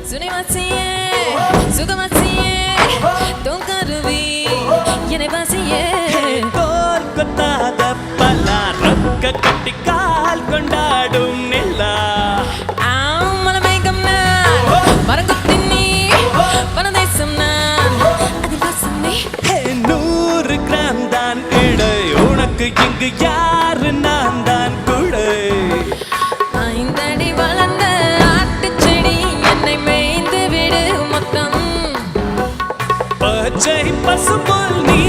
சுனைவாசியே சுகவாசியே தோங்கருவி என்னை வாசியே கோல் கொத்தாத பலா ரொக்க கட்டி கால் கொண்டாடும் நிலா மலமேகம் நான் மரங்கொத்தி நீ வனதேசம் நான் அதில் வாசம் நீ 100 கிராம் தான் இடை உனக்கு இங்கு யாரு நான் தான் குடை 5 அடி வளர்ந்த ஆட்டுச்செடி என்னை மேய்ந்து விடு மொத்தம் பச்சை பசும்புல் நீ